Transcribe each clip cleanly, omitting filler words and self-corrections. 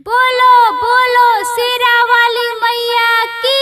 बोलो बोलो शेरा वाली मैया की।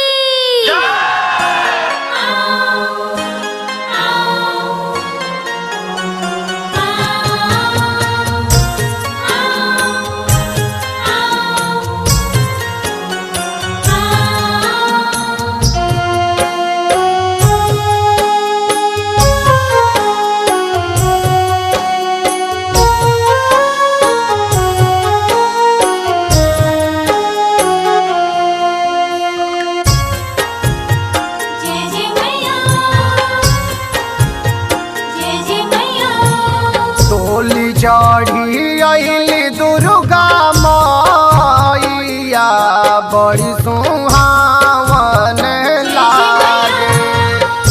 डोली चढ़ी अइली दुर्गा मैया बड़ी सुहावन लागे।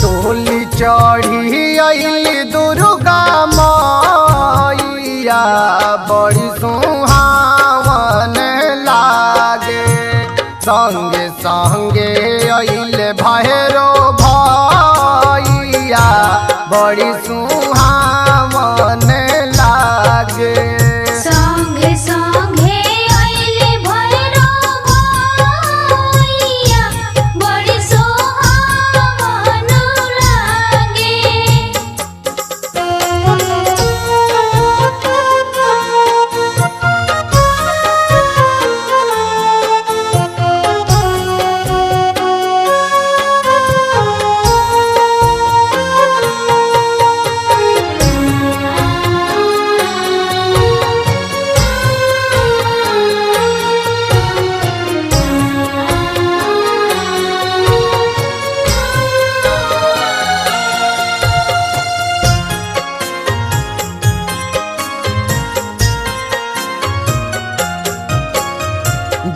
डोली चढ़ी अइली दुर्गा मैया बड़ी सुहावन लागे। संगे संगे अइले भैरो भैया बड़ी सुहावन लागे। संगे संगे अइले भैरो भैया बड़ी सुहावन लागे।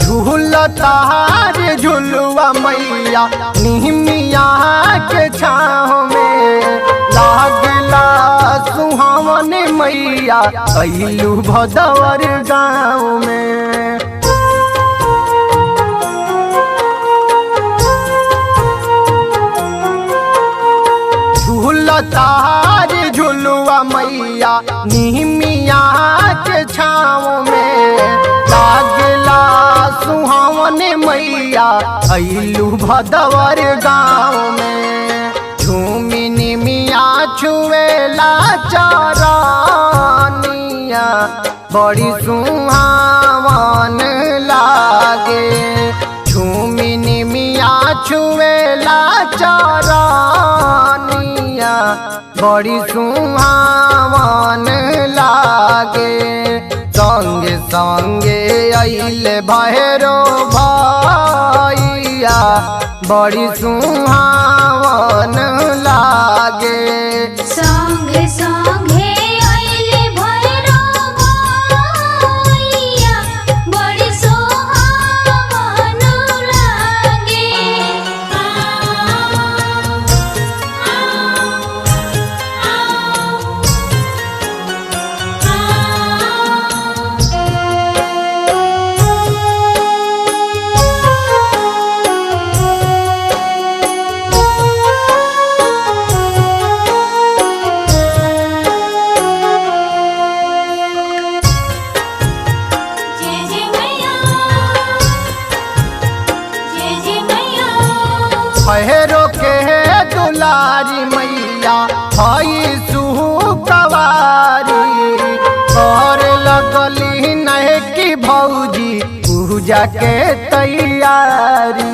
झूलतार झुलुआ मैया निहमिया के छाँव में लागला सुहावन मैया अइलू भदवर गाँव में। झूलतार झुलुआ मैया निहमिया के छाँव में लागला सुहावन मैया अइलू भदवर गाँव में। झूमिनी मिया छुएला चरनिया बड़ी सुहावन लागे। झूमिनी मिया छुएला चरनिया बड़ी सुहावन लागे। संगे संगे अइले भैरो भैया बड़ी सुहावन लागे। संगे संगे अइले भैरो भैया बड़ी सुहावन लागे। भैरो के दुलारी मैया हई सुकवारी कर लगली नहीं कि भौजी पूजा के तैयारी।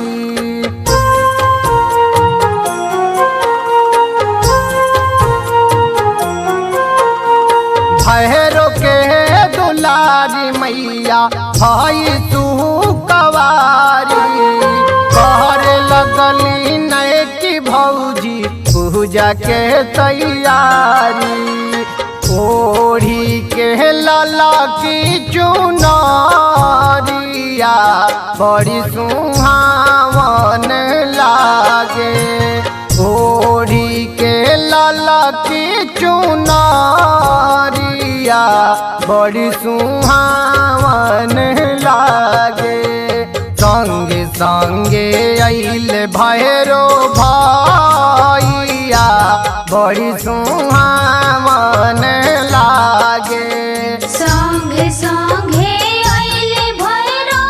भैरो के दुलारी मैया हई सुकवारी कर लगली नहीं कि भौजी पूजा के तैयारी। ओढ़ी के लाला की चुनरिया बड़ी सुहावन लागे। ओढ़ी के लाला की चुनरिया बड़ी सुहावन लागे। संगे संगे अइले भैरो भैया बड़ी सुहावन लागे। संगे संगे अइले भैरो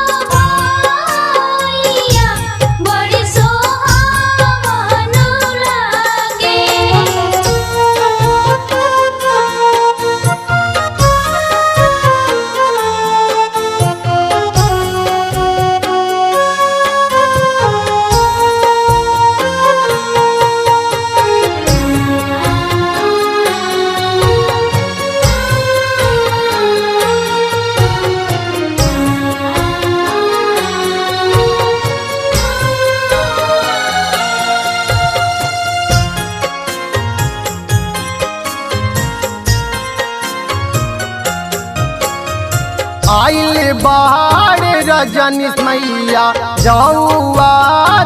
रजनीश मैया जौआ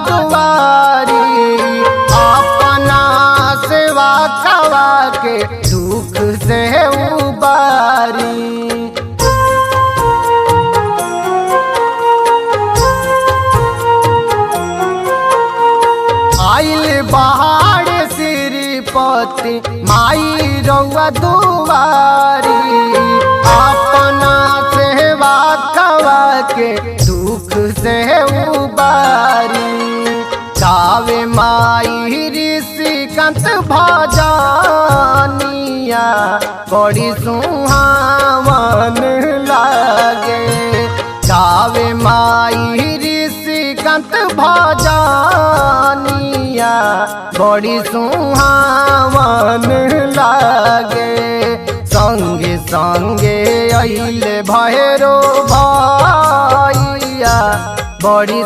दुआरी अपना सेवा कवा के दुख से उबारी। आइल बहार श्रीपति माई रउआ दुआरी अपना सेवा कवा के दुख से उबारी। गावे माई ऋषिकांत भजनिया बड़ी सुहावन लागे। गावे माई ऋषिकांत भजनिया बड़ी सुहावन लागे। संगे संगे अइले भैरो भैया बड़ी